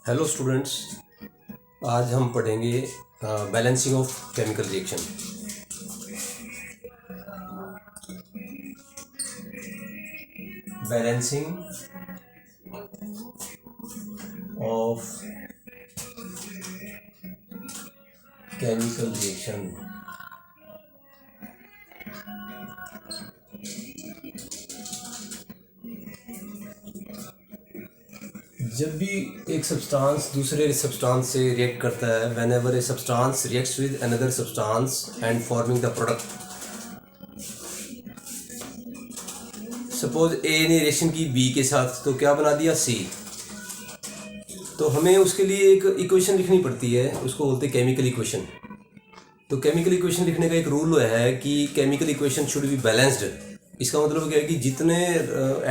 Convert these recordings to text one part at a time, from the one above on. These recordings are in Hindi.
हेलो स्टूडेंट्स, आज हम पढ़ेंगे balancing of chemical reaction. Balancing of chemical reaction. जब भी एक सब्सटेंस दूसरे सब्सटेंस से रिएक्ट करता है, whenever a substance reacts with another substance and forming the product. Suppose A ने रिएक्शन की बी के साथ, तो क्या बना दिया, सी। तो हमें उसके लिए एक इक्वेशन लिखनी पड़ती है, उसको बोलते हैं केमिकल इक्वेशन। तो केमिकल इक्वेशन लिखने का एक रूल है कि chemical equation should be balanced. इसका मतलब क्या है कि जितने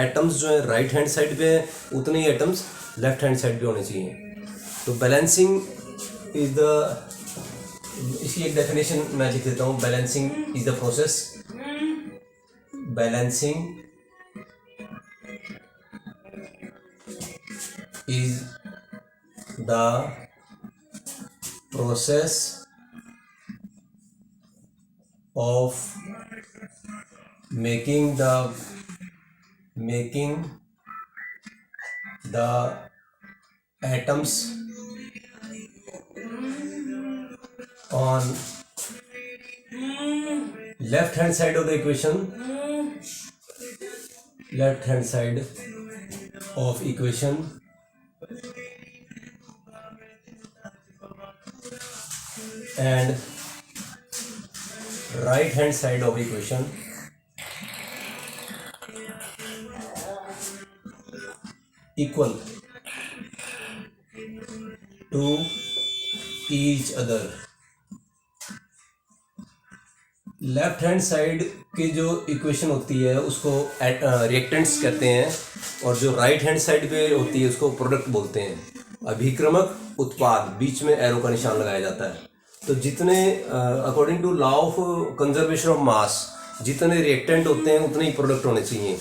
एटम्स जो है राइट हैंड साइड पे हैं, उतने ही एटम्स लेफ्ट हैंड साइड पे होने चाहिए। तो बैलेंसिंग इज द, इसकी एक डेफिनेशन मैं लिख देता हूँ। Balancing is the process, balancing is the process of making the atoms on left hand side of the equation, left hand side of equation, and right hand side of equation equal to each other। Left hand side की जो इक्वेशन होती है उसको रिएक्टेंट्स कहते हैं, और जो राइट हैंड साइड पे होती है उसको प्रोडक्ट बोलते हैं। अभिक्रमक उत्पाद, बीच में एरो का निशान लगाया जाता है। तो जितने according to law of conservation of mass, जितने रिएक्टेंट होते हैं उतने ही प्रोडक्ट होने चाहिए।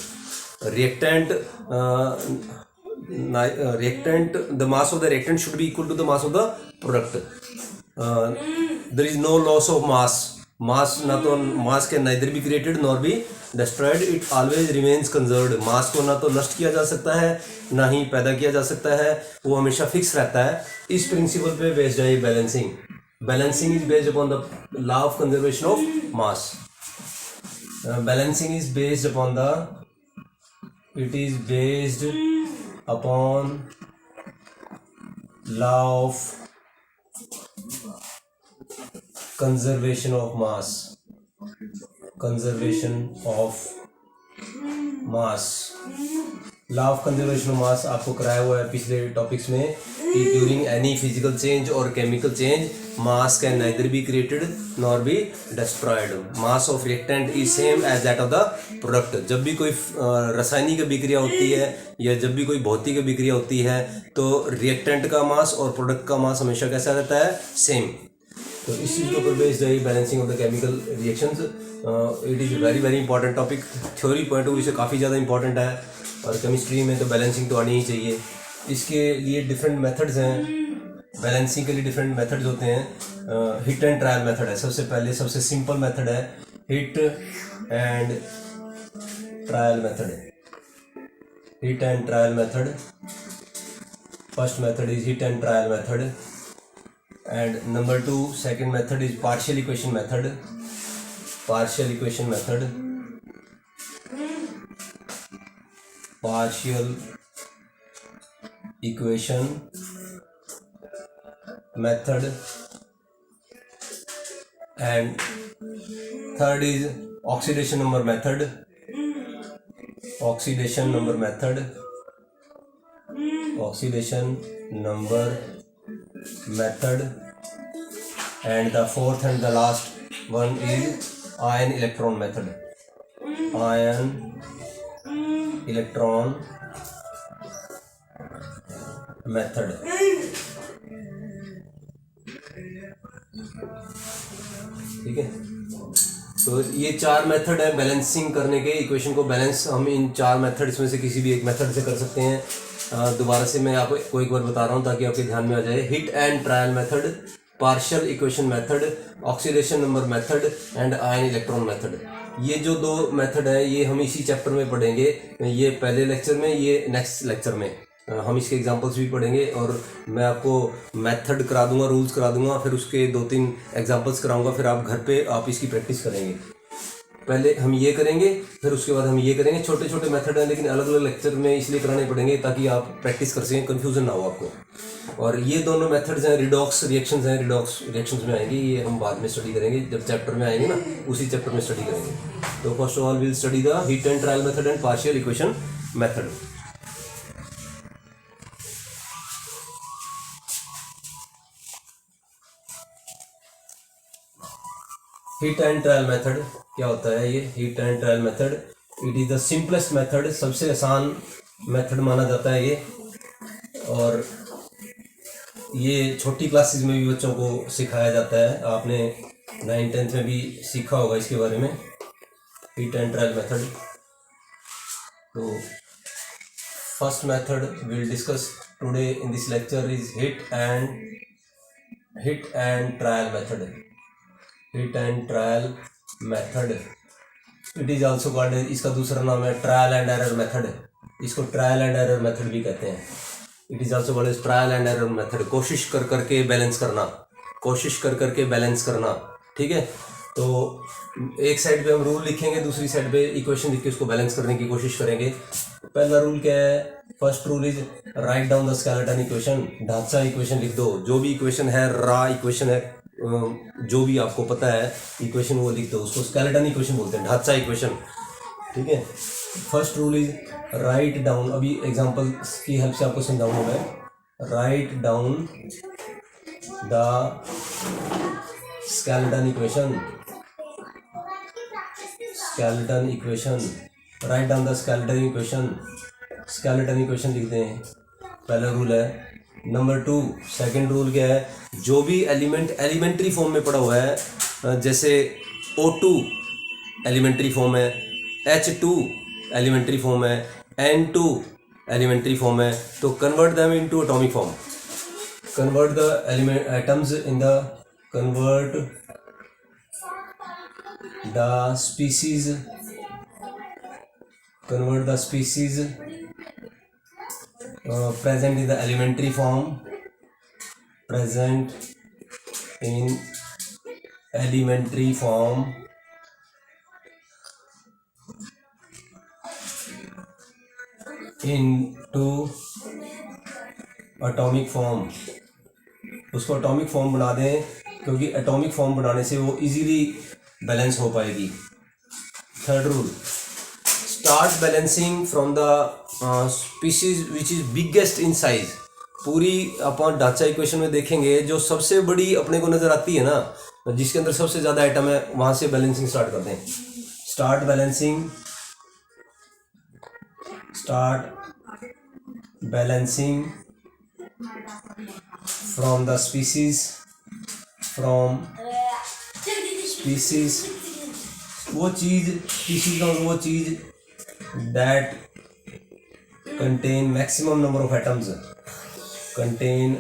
The mass of the reactant should be equal to the mass of the product. There is no loss of mass ना तो mass can neither be created nor be destroyed, it always remains conserved. Mass को ना तो नष्ट किया जा सकता है ना ही पैदा किया जा सकता है, वो हमेशा फिक्स रहता है। इस प्रिंसिपल पे बेस्ड है balancing. Balancing is based upon the law of conservation of mass. Balancing is based upon the, it is based upon law of conservation of mass, conservation of mass। Law of conservation of mass आपको कराया हुआ है पिछले टॉपिक्स में कि ड्यूरिंग एनी फिजिकल चेंज और chemical change mass can neither be created nor be destroyed. Mass of reactant is same as that of the product. जब भी कोई रासायनिक अभिक्रिया होती है या जब भी कोई भौतिक अभिक्रिया होती है, तो रिएक्टेंट का मास और प्रोडक्ट का मास हमेशा कैसा रहता है, सेम। तो इस चीज़ के ऊपर बेस्ड है balancing of the chemical reactions. It is very very important topic, theory point of view से काफ़ी ज़्यादा इंपॉर्टेंट है, और केमिस्ट्री में तो बैलेंसिंग तो आनी ही चाहिए। इसके लिए डिफरेंट मेथड्स हैं, बैलेंसिंग के लिए डिफरेंट मेथड्स होते हैं। हिट एंड ट्रायल मेथड है सबसे पहले, सबसे सिंपल मेथड है hit and trial method. Hit and trial method, first method is hit and trial method, and number 2 second method is partial equation method। partial equation method, partial equation method, and third is oxidation number method, oxidation number method, oxidation number method, and the fourth and the last one is ion electron method, ion electron method। ठीक है। तो ये 4 मेथड है बैलेंसिंग करने के। इक्वेशन को बैलेंस हम इन 4 मेथड इसमें से किसी भी एक मेथड से कर सकते हैं। दोबारा से मैं आपको एक बार बता रहा हूँ ताकि आपके ध्यान में आ जाए। Hit and trial method, partial equation method, oxidation number method and ion electron method. ये जो 2 मेथड है ये हम इसी चैप्टर में पढ़ेंगे। ये पहले लेक्चर में, ये नेक्स्ट लेक्चर में हम इसके एग्जांपल्स भी पढ़ेंगे और मैं आपको मेथड करा दूंगा, रूल्स करा दूंगा, फिर उसके 2-3 एग्जांपल्स कराऊंगा। फिर आप घर पे आप इसकी प्रैक्टिस करेंगे। पहले हम ये करेंगे, फिर उसके बाद हम ये करेंगे। छोटे छोटे मेथड हैं लेकिन अलग अलग लेक्चर में इसलिए कराने पड़ेंगे ताकि आप प्रैक्टिस कर सकें, कन्फ्यूजन ना हो आपको। और ये दोनों मेथड्स हैं, रिडॉक्स रिएक्शंस हैं, रिडॉक्स रिएक्शंस में आएंगे। ये हम बाद में स्टडी करेंगे, जब चैप्टर में आएंगे ना उसी चैप्टर में स्टडी करेंगे। तो first of all will study the heat and trial method and partial equation method. Heat and trial method क्या होता है? ये heat and trial method, it is the simplest method, सबसे आसान मेथड माना जाता है ये। और ये छोटी क्लासेस में भी बच्चों को सिखाया जाता है। आपने 9th-10th में भी सीखा होगा इसके बारे में, हीट एंड ट्रायल मेथड। तो first method will discuss today in this lecture is hit and trial method. Hit and trial method, it is also called, इसका दूसरा नाम है ट्रायल एंड एरर मेथड। इसको ट्रायल एंड एरर मेथड भी कहते हैं। It is also called trial and error method. कोशिश कर करके बैलेंस करना, कोशिश कर करके बैलेंस करना, ठीक है। तो एक साइड पे हम रूल लिखेंगे, दूसरी साइड पे इक्वेशन लिख के उसको बैलेंस करने की कोशिश करेंगे। पहला रूल क्या है? First rule is write down the skeleton equation. ढांचा इक्वेशन लिख दो, जो भी इक्वेशन है, रा इक्वेशन है, जो भी आपको पता है इक्वेशन वो लिख दो। उसको स्केलेटन इक्वेशन बोलते हैं, ढांचा इक्वेशन, ठीक है। First rule is write down. अभी एग्जांपल की हेल्प से आपको समझाऊंगा मैं। Write down the skeleton equation, skeleton equation, write down the skeleton equation. Skeleton equation लिखते हैं, पहला रूल है। नंबर 2, सेकेंड रूल क्या है? जो भी एलिमेंट एलिमेंट्री फॉर्म में पड़ा हुआ है, जैसे O2 एलिमेंट्री फॉर्म है, H2 एलिमेंट्री फॉर्म है, N2 एलिमेंट्री फॉर्म है, तो convert them into atomic form. Convert the element atoms in the, convert the species, convert the species present in the elementary form, present in elementary form into atomic form। उसको एटॉमिक फॉर्म बना दें, क्योंकि एटॉमिक फॉर्म बनाने से वो इजीली बैलेंस हो पाएगी। Third rule, start balancing from the species which is biggest in size. पूरी अपन ढांचा इक्वेशन में देखेंगे, जो सबसे बड़ी अपने को नजर आती है ना, जिसके अंदर सबसे ज़्यादा आइटम है, वहाँ से बैलेंसिंग स्टार्ट करते हैं। Start balancing, start balancing from the species, from species, वो चीज़, स्पीसीज का वो चीज़ that contain maximum number of atoms, contain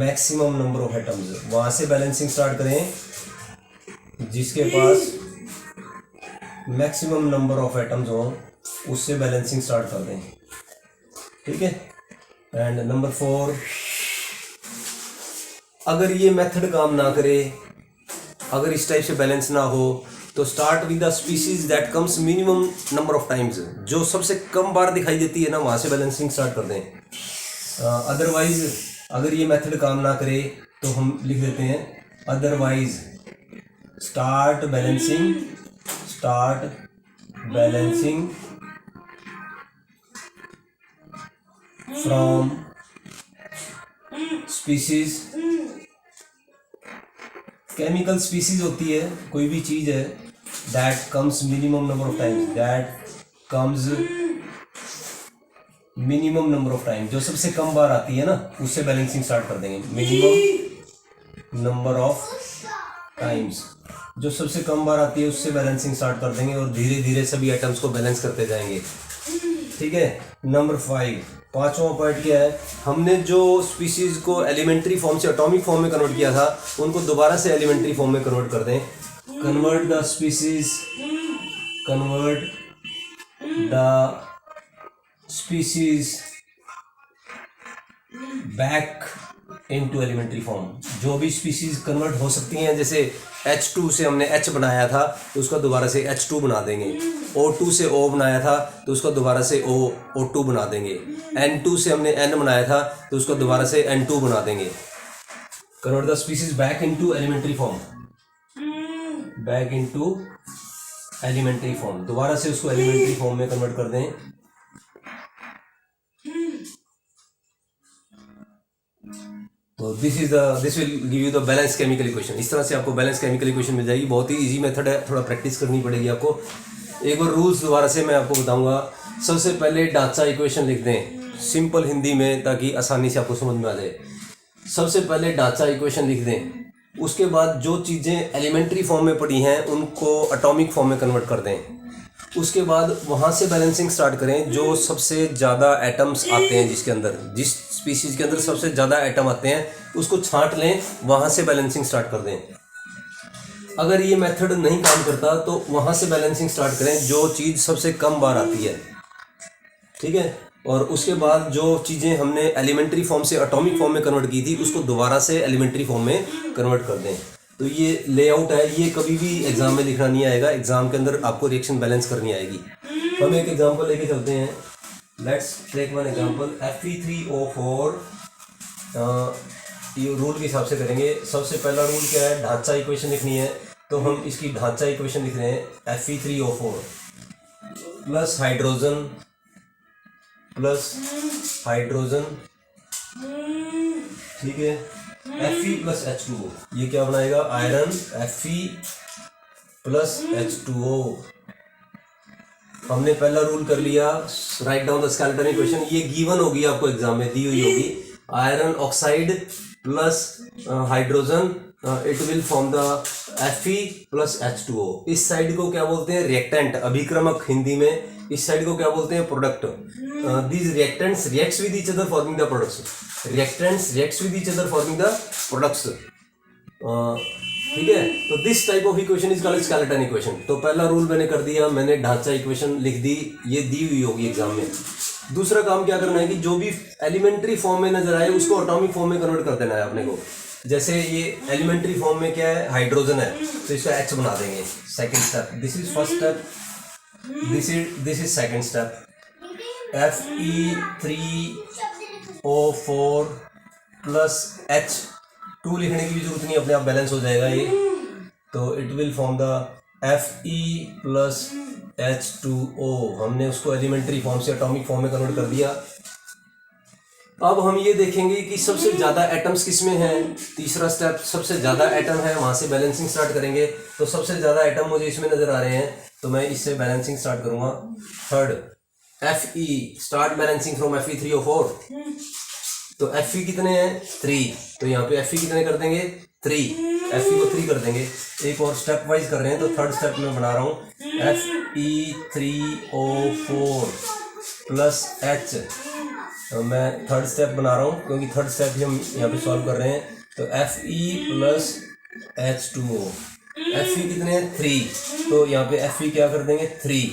maximum number of atoms। वहाँ से बैलेंसिंग स्टार्ट करें, जिसके पास मैक्सिमम नंबर ऑफ एटम्स हो उससे बैलेंसिंग स्टार्ट कर दें, ठीक है। एंड नंबर 4, अगर ये मेथड काम ना करे, अगर इस टाइप से बैलेंस ना हो, तो start with the species that comes minimum number of times. जो सबसे कम बार दिखाई देती है ना, वहाँ से बैलेंसिंग स्टार्ट कर दें। अदरवाइज अगर ये मेथड काम ना करे तो हम लिख देते हैं otherwise start balancing, start balancing from species. Chemical species होती है, कोई भी चीज़ है, that comes minimum number of times, that comes minimum number of times, जो सबसे कम बार आती है ना, उससे बैलेंसिंग स्टार्ट कर देंगे। मिनिमम नंबर ऑफ टाइम्स, जो सबसे कम बार आती है उससे बैलेंसिंग स्टार्ट कर देंगे और धीरे धीरे सभी एटम्स को बैलेंस करते जाएंगे। ठीक है। नंबर 5, पांचवा पॉइंट क्या है, हमने जो स्पीशीज को एलिमेंट्री फॉर्म से एटॉमिक फॉर्म में कन्वर्ट किया था उनको दोबारा से एलिमेंट्री फॉर्म में कन्वर्ट कर दें। Convert the species back into elementary form. जो भी स्पीशीज कन्वर्ट हो सकती हैं, जैसे H2 से हमने H बनाया था तो उसका दोबारा से H2 बना देंगे। O2 से O बनाया था तो उसका दोबारा से O2 बना देंगे। N2 से हमने N बनाया था तो उसका दोबारा से N2 बना देंगे। Convert the species back into elementary form, back into elementary form, दोबारा से उसको एलिमेंट्री फॉर्म में कन्वर्ट कर दें। तो this will give you the balance chemical equation. इस तरह से आपको बैलेंस केमिकल इक्वेशन मिल जाएगी। बहुत ही इजी मेथड है, थोड़ा प्रैक्टिस करनी पड़ेगी आपको। एक बार रूल्स दोबारा से मैं आपको बताऊंगा। सबसे पहले ढांचा इक्वेशन लिख दें सिंपल हिंदी में, ताकि आसानी से आपको समझ में आ जाए। सबसे पहले ढांचा इक्वेशन लिख दें, उसके बाद जो चीज़ें एलिमेंट्री फॉर्म में पड़ी हैं उनको एटॉमिक फॉर्म में कन्वर्ट कर दें। उसके बाद वहाँ से बैलेंसिंग स्टार्ट करें। जो सबसे ज़्यादा एटम्स आते हैं, जिसके अंदर, जिस स्पीशीज़ के अंदर सबसे ज़्यादा एटम आते हैं उसको छांट लें, वहाँ से बैलेंसिंग स्टार्ट कर दें। अगर ये मेथड नहीं काम करता तो वहाँ से बैलेंसिंग स्टार्ट करें जो चीज़ सबसे कम बार आती है। ठीक है। और उसके बाद जो चीज़ें हमने एलिमेंट्री फॉर्म से एटॉमिक फॉर्म में कन्वर्ट की थी उसको दोबारा से एलिमेंट्री फॉर्म में कन्वर्ट कर दें। तो ये लेआउट है, ये कभी भी एग्जाम में लिखना नहीं आएगा। एग्जाम के अंदर आपको रिएक्शन बैलेंस करनी आएगी। हम एक एग्जांपल लेके चलते हैं। Let's take one example, Fe3O4। ये रूल के हिसाब से करेंगे। सबसे पहला रूल क्या है, ढांचा इक्वेशन लिखनी है। तो हम इसकी ढांचा इक्वेशन लिख रहे हैं Fe3O4 प्लस हाइड्रोजन ठीक है, Fe प्लस H2O। ये क्या बनाएगा, आयरन Fe प्लस H2O। हमने पहला रूल कर लिया, write down the skeleton equation. ये गिवन होगी, आपको एग्जाम में दी हुई होगी। Iron oxide plus hydrogen, it will form the Fe plus H2O। इस साइड को क्या बोलते हैं, रिएक्टेंट, अभिक्रमक हिंदी में। इस साइड को क्या बोलते हैं, product. These reactants reacts with each other forming the products. Reactants reacts with each other forming the products. ठीक है। तो this type of equation is called skeleton equation. तो पहला रूल मैंने कर दिया, मैंने ढांचा इक्वेशन लिख दी, ये दी हुई होगी एग्जाम में। दूसरा काम क्या करना है कि जो भी एलिमेंट्री फॉर्म में नजर आए उसको एटॉमिक फॉर्म में कन्वर्ट कर देना है अपने को। जैसे ये एलिमेंट्री फॉर्म में क्या है, हाइड्रोजन है, तो इसका H बना देंगे। Second step, this is first step, this is second step. Fe3O4 plus H2 लिखने की भी जरूरत नहीं, अपने आप बैलेंस हो जाएगा ये। तो it will form the Fe plus H2O। हमने उसको एलिमेंट्री फॉर्म से एटॉमिक फॉर्म में कन्वर्ट कर दिया। अब हम ये देखेंगे कि सबसे ज़्यादा एटम्स किस में हैं। तीसरा स्टेप, सबसे ज़्यादा एटम है, वहाँ से बैलेंसिंग स्टार्ट करेंगे। तो सबसे ज़्यादा एटम मुझे इसमें नज़र आ रहे हैं, तो मैं इससे बैलेंसिंग स्टार्ट करूँगा। Third, Fe, start balancing from Fe3O4। तो Fe कितने हैं, 3। तो यहाँ पे Fe कितने कर देंगे, 3। Fe को 3 कर देंगे। एक और स्टेप वाइज कर रहे हैं, तो थर्ड स्टेप में बना रहा हूँ Fe3O4 प्लस H। तो मैं थर्ड स्टेप बना रहा हूँ क्योंकि थर्ड स्टेप ही हम यहाँ पे सॉल्व कर रहे हैं। तो Fe प्लस H2O। Fe कितने हैं, 3। तो यहाँ पे Fe क्या कर देंगे, 3।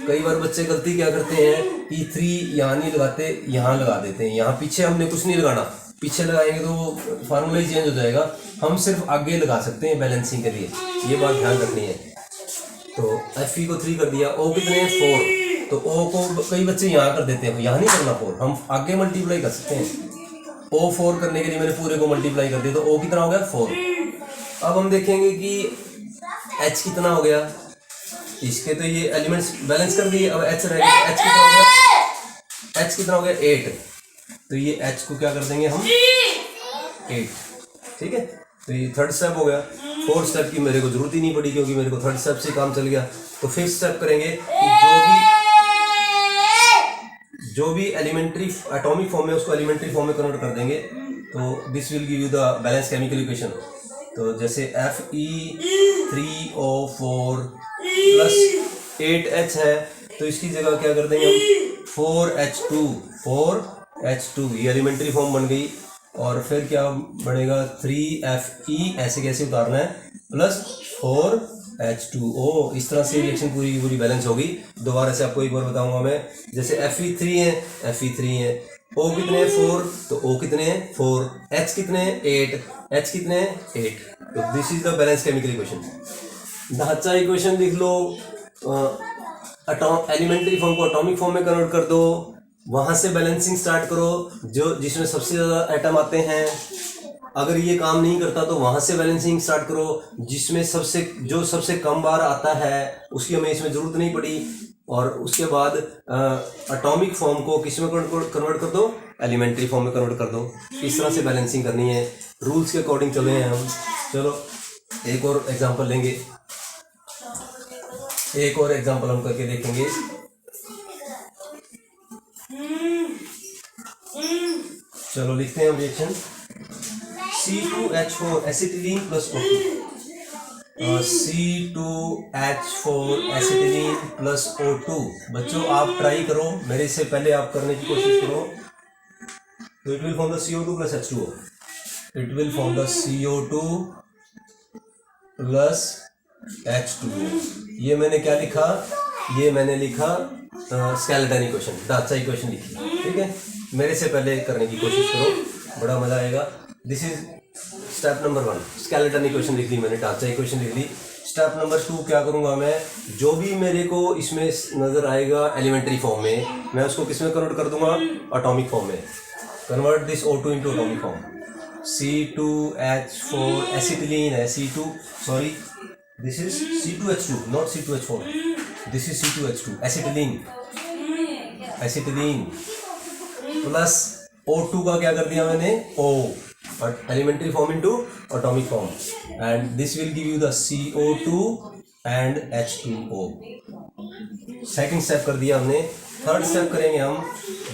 कई बार बच्चे गलती क्या करते हैं कि 3 यहाँ नहीं लगाते, यहाँ लगा देते हैं। यहाँ पीछे हमने कुछ नहीं लगाना, पीछे लगाएंगे तो फार्मूला ही चेंज हो जाएगा। हम सिर्फ आगे लगा सकते हैं बैलेंसिंग के लिए, ये बात ध्यान रखनी है। तो Fe को 3 कर दिया। O कितने हैं, 4। तो O को कई बच्चे यहाँ कर देते हैं, यहाँ नहीं करना 4, हम आगे मल्टीप्लाई कर सकते हैं। O 4 करने के लिए मैंने पूरे को मल्टीप्लाई कर दिया, तो O कितना हो गया, 4। अब हम देखेंगे कि H कितना हो गया। इसके तो ये एलिमेंट्स बैलेंस कर दिए, अब H रह गया। H कितना हो गया, H कितना हो गया, 8। तो ये H को क्या कर देंगे हम, 8। ठीक है। तो ये थर्ड स्टेप हो गया। फोर्थ स्टेप की मेरे को जरूरत ही नहीं पड़ी क्योंकि मेरे को थर्ड स्टेप से काम चल गया। तो फिफ्थ स्टेप करेंगे कि जो भी एलिमेंट्री एटॉमिक फॉर्म में उसको एलिमेंट्री फॉर्म में कन्वर्ट कर देंगे। तो this will give you the balance chemical equation. तो जैसे Fe 3O4 प्लस 8H है, तो इसकी जगह क्या कर देंगे हम 4H2 ये एलिमेंट्री फॉर्म बन गई। और फिर क्या बनेगा 3Fe, ऐसे कैसे उतारना है, प्लस 4H2O। इस तरह से रिएक्शन पूरी की पूरी बैलेंस होगी। दोबारा से आपको एक बार बताऊंगा मैं, जैसे Fe3 है, O कितने हैं 4, तो O कितने हैं 4, H कितने हैं 8, H कितने हैं 8। तो this is the balance chemical equation. ढांचा इक्वेशन लिख लो, एलिमेंट्री फॉर्म को एटॉमिक फॉर्म में कन्वर्ट कर दो, वहां से बैलेंसिंग स्टार्ट करो जो जिसमें सबसे ज़्यादा एटम आते हैं। अगर ये काम नहीं करता तो वहां से बैलेंसिंग स्टार्ट करो जिसमें सबसे कम बार आता है, उसकी हमें इसमें ज़रूरत नहीं पड़ी। और उसके बाद एटॉमिक फॉर्म को किस में कन्वर्ट कर दो, एलिमेंट्री फॉर्म में कन्वर्ट कर दो। इस तरह से बैलेंसिंग करनी है, रूल्स के अकॉर्डिंग चले हैं हम। चलो एक और एग्जांपल लेंगे, एक और एग्जांपल हम करके देखेंगे। चलो लिखते हैं हम reaction C2H4 acetylene plus O2, C2H4 acetylene plus O2। बच्चों आप ट्राई करो, मेरे से पहले आप करने की कोशिश करो। तो it will form the CO2 plus H2O, it will form the CO2 plus H2O। ये मैंने क्या लिखा, ये मैंने लिखा स्केलेटन इक्वेशन, ढांचा इक्वेशन लिखी, ठीक है। मेरे से पहले करने की कोशिश करो, बड़ा मजा आएगा। This is step number 1, skeleton equation लिख ली मैंने, ढांचा इक्वेशन लिख ली। स्टेप नंबर 2 क्या करूंगा मैं, जो भी मेरे को इसमें नजर आएगा एलिमेंट्री फॉर्म में, मैं उसको किस में कन्वर्ट कर दूंगा, एटॉमिक फॉर्म में। Convert this O2 into atomic form. C2H4 acetylene है, this is C2H2 not C2H4, this is C2H2 acetylene plus O2 का क्या कर दिया मैंने, O, elementary form into atomic form, and this will give you the CO2 and H2O। Second step कर दिया हमने। थर्ड स्टेप करेंगे हम,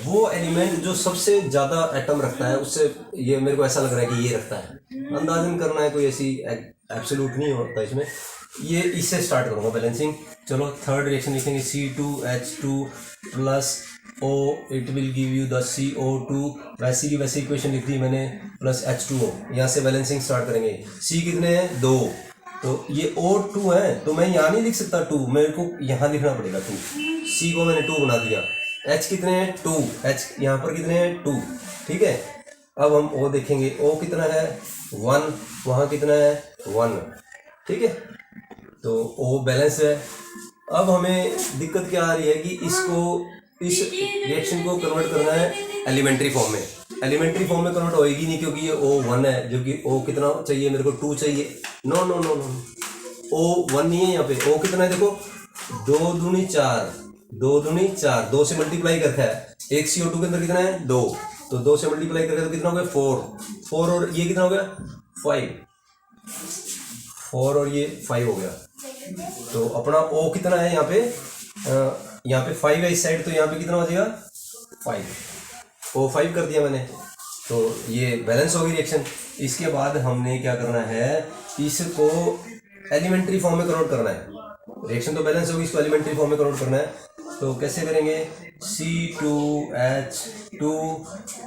वो एलिमेंट जो सबसे ज्यादा एटम रखता है उससे, ये मेरे को ऐसा लग रहा है कि ये रखता है, अंदाजन करना है, कोई ऐसी एब्सोल्यूट नहीं होता इसमें। ये इससे स्टार्ट करूंगा बैलेंसिंग। चलो थर्ड रिएक्शन लिखेंगे C2H2 plus O, it will give you the CO2, वैसी की वैसी इक्वेशन लिख दी मैंने, प्लस H2O। यहाँ से बैलेंसिंग स्टार्ट करेंगे। C कितने हैं 2, तो ये O2 है, तो मैं यहाँ नहीं लिख सकता 2, मेरे को यहाँ लिखना पड़ेगा 2। C को मैंने 2 बना दिया। H कितने हैं 2, H यहाँ पर कितने हैं 2, ठीक है। अब हम O देखेंगे, O कितना है 1, वहाँ कितना है 1, ठीक है। तो O बैलेंस है। अब हमें दिक्कत क्या आ रही है कि इस रिएक्शन को कन्वर्ट करना है एलिमेंट्री फॉर्म में। एलिमेंट्री फॉर्म में कन्वर्ट होएगी नहीं क्योंकि ये O1 है, जो कि O कितना चाहिए मेरे को 2 चाहिए। नो O1 नहीं है यहाँ पे। O कितना है देखो, 2 दूनी 4, 2 से मल्टीप्लाई करता है। एक CO2 के अंदर कितना है 2, तो 2 से मल्टीप्लाई करके तो कितना हो गया 4 और ये कितना हो गया 5, 4 और ये 5 हो गया। तो अपना O कितना है यहाँ पे 5 है इस साइड, तो यहाँ पे कितना हो जाएगा 5, O5 कर दिया मैंने। तो ये बैलेंस होगी रिएक्शन। इसके बाद हमने क्या करना है, इसको एलिमेंट्री फॉर्म में कन्वर्ट करना है। रिएक्शन तो बैलेंस होगी, इसको एलिमेंट्री फॉर्म में कन्वर्ट करना है। तो कैसे करेंगे, C2H2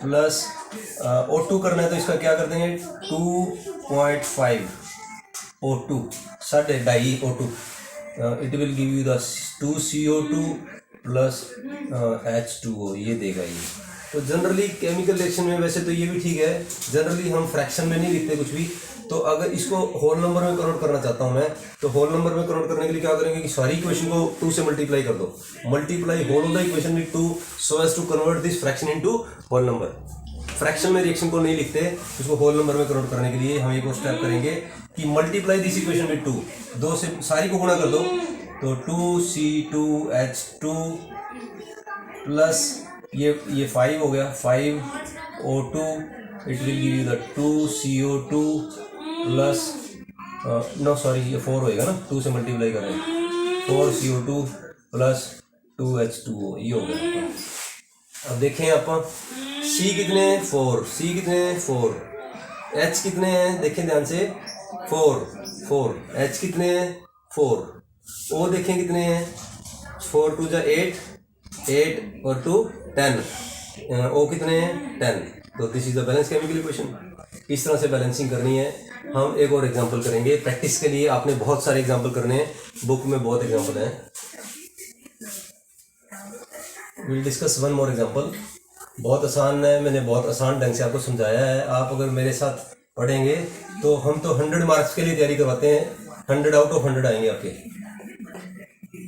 प्लस O2 करना है, तो इसका क्या कर देंगे 2.5 O2, 2.5 O2, it will give you the 2CO2 plus H2O, ये देगा ये। तो जनरली केमिकल रिएक्शन में वैसे तो ये भी ठीक है, जनरली हम फ्रैक्शन में नहीं लिखते कुछ भी। तो अगर इसको होल नंबर में कन्वर्ट करना चाहता हूँ मैं, तो होल नंबर में कन्वर्ट करने के लिए क्या करेंगे कि सारी इक्वेशन को 2 से मल्टीप्लाई कर दो, multiply whole of the equation with 2 so as to convert this fraction into whole number. Fraction में रिएक्शन को नहीं लिखते, इसको होल नंबर में कन्वर्ट करने के लिए हम एक और स्टेप करेंगे कि मल्टीप्लाई दिस इक्वेशन विद 2 से सारी को गुणा कर दो, तो 2C2H2 प्लस ये 5 हो गया, 5O2, it will give you the 2CO2 plus ये 4 होएगा ना, 2 से मल्टीप्लाई करें, 4CO2 प्लस 2H2O, ये हो गया। अब देखें आप, C कितने हैं 4, H कितने हैं देखें ध्यान से 4, 4, H कितने हैं 4, O देखें कितने हैं 4 2 8, 8 और 2 10, O कितने हैं 10। तो this is the balance chemical equation. इस तरह से बैलेंसिंग करनी है। हम एक और एग्जांपल करेंगे प्रैक्टिस के लिए। आपने बहुत सारे एग्जांपल करने हैं, बुक में बहुत एग्जांपल हैं। Will discuss one more example. बहुत आसान है, मैंने बहुत आसान ढंग से आपको समझाया है। आप अगर मेरे साथ पढ़ेंगे तो हम तो 100 मार्क्स के लिए तैयारी करवाते हैं, 100 आउट ऑफ 100 आएंगे आपके।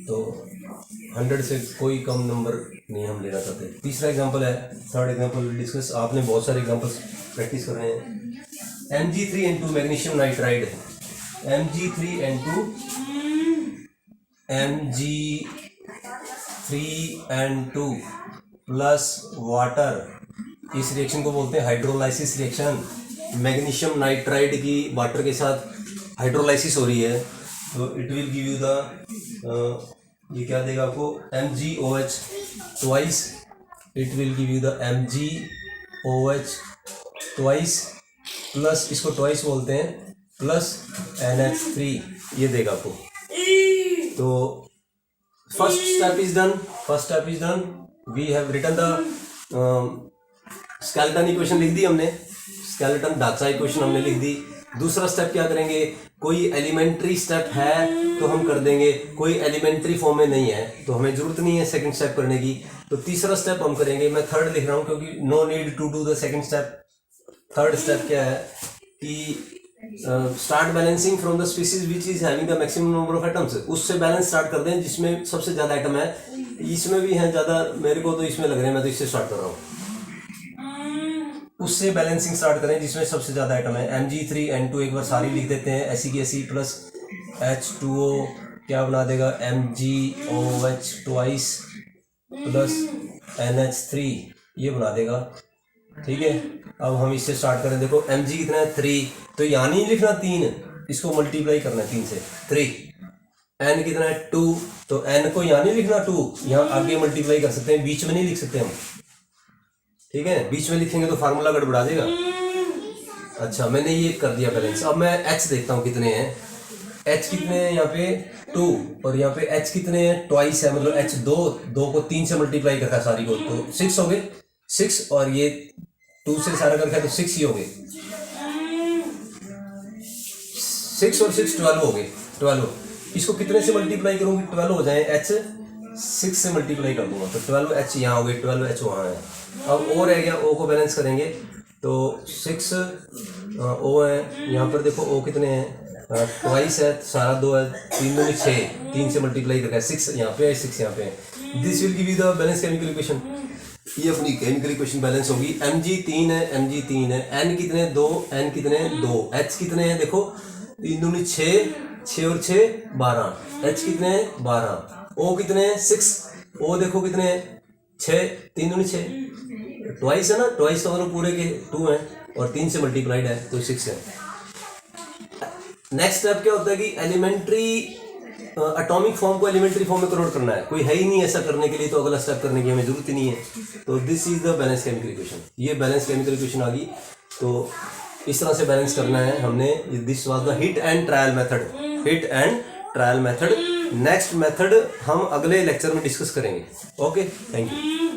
तो 100 से कोई कम नंबर नहीं हम लेना चाहते। तीसरा एग्जांपल है, थर्ड एग्जांपल विल डिस्कस। आपने बहुत सारे एग्जांपल्स प्रैक्टिस कर रहे हैं। Mg3N2 magnesium nitride, Mg3N2 Mg3N2 plus water, इस रिएक्शन को बोलते हैं हाइड्रोलाइसिस रिएक्शन। मैग्नीशियम नाइट्राइड की वाटर के साथ हाइड्रोलाइसिस हो रही है, तो it will give you the ये क्या देगा आपको MgOH twice, it will give you the MgOH twice plus, इसको ट्वाइस बोलते हैं, प्लस NH3 ये देगा आपको। तो first step is done, we have written the skeleton equation लिख दी हमने, स्केलेटन ढांचा इक्वेशन हमने लिख दी। दूसरा स्टेप क्या करेंगे, कोई एलिमेंट्री स्टेप है तो हम कर देंगे, कोई एलिमेंट्री फॉर्म में नहीं है तो हमें जरूरत नहीं है सेकंड स्टेप करने की। तो तीसरा स्टेप हम करेंगे, मैं थर्ड लिख रहा हूँ क्योंकि no need to do the second step. Third step क्या है कि start balancing from the species which is having the maximum number of atoms. उससे बैलेंस स्टार्ट कर दें जिसमें सबसे ज़्यादा एटम है। इसमें भी हैं ज़्यादा, मेरे को तो इसमें लग रहे हैं, मैं तो इससे स्टार्ट कर रहा हूँ। उससे बैलेंसिंग स्टार्ट करें जिसमें सबसे ज़्यादा आइटम है। Mg3N2 एक बार सारी लिख देते हैं, ऐसी की ऐसी, प्लस H2O क्या बना देगा MgOH ट्वाइस प्लस NH3 ये बना देगा। ठीक है, अब हम इससे स्टार्ट करें। देखो Mg कितना है 3, तो यहाँ नहीं लिखना 3, इसको मल्टीप्लाई करना है 3 से 3। N कितना है 2, तो N को यहाँ नहीं लिखना 2, यहाँ आगे मल्टीप्लाई कर सकते हैं, बीच में नहीं लिख सकते हम। ठीक है, बीच में लिखेंगे तो फार्मूला गड़बड़ा देगा। अच्छा, मैंने ये कर दिया बैलेंस। अब मैं H देखता हूँ कितने हैं। H कितने हैं यहाँ पे 2, और यहाँ पे H कितने हैं ट्वाइस है, मतलब H 2 को 3 से मल्टीप्लाई करता है सारी को, तो 6 हो गए 6, और ये 2 से सारा करके तो 6 ही हो गए, 6 और 6 12 हो गए। 12 इसको कितने से मल्टीप्लाई करूँगी, 12 हो जाए, H 6 से मल्टीप्लाई कर दूंगा तो 12H यहाँ हो गए, 12H वहाँ है। अब O रह गया, O को बैलेंस करेंगे तो 6 O है। यहाँ पर देखो O कितने हैं ट्वाइस है, सारा 2 है, 3 दूनी 6, 3 से मल्टीप्लाई करके 6 यहाँ पे है, 6 यहाँ पे है। This will give you the balance chemical equation. ये अपनी केमिकल इक्वेशन बैलेंस होगी। Mg3 है, Mg3 है, N कितने 2, N कितने 2, H कितने हैं देखो 3 दूनी 6, 6 और 6 12, H कितने 12, O कितने 6, O देखो कितने 6, 3 दूनी 6, ट्वाइस है ना, ट्वाइस का मतलब पूरे के 2 हैं और 3 से मल्टीप्लाइड है तो 6 है। नेक्स्ट स्टेप क्या होता है कि एलिमेंट्री एटॉमिक फॉर्म को एलिमेंट्री फॉर्म में कन्वर्ट करना है। कोई है ही नहीं ऐसा करने के लिए, तो अगला स्टेप करने की हमें जरूरत ही नहीं है। तो this is the balance chemical equation. ये बैलेंस केमिकल इक्वेशन आ गई, तो इस तरह से बैलेंस करना है हमने। This was the hit and trial method, hit and trial method. Next method हम अगले लेक्चर में डिस्कस करेंगे। Okay, thank you.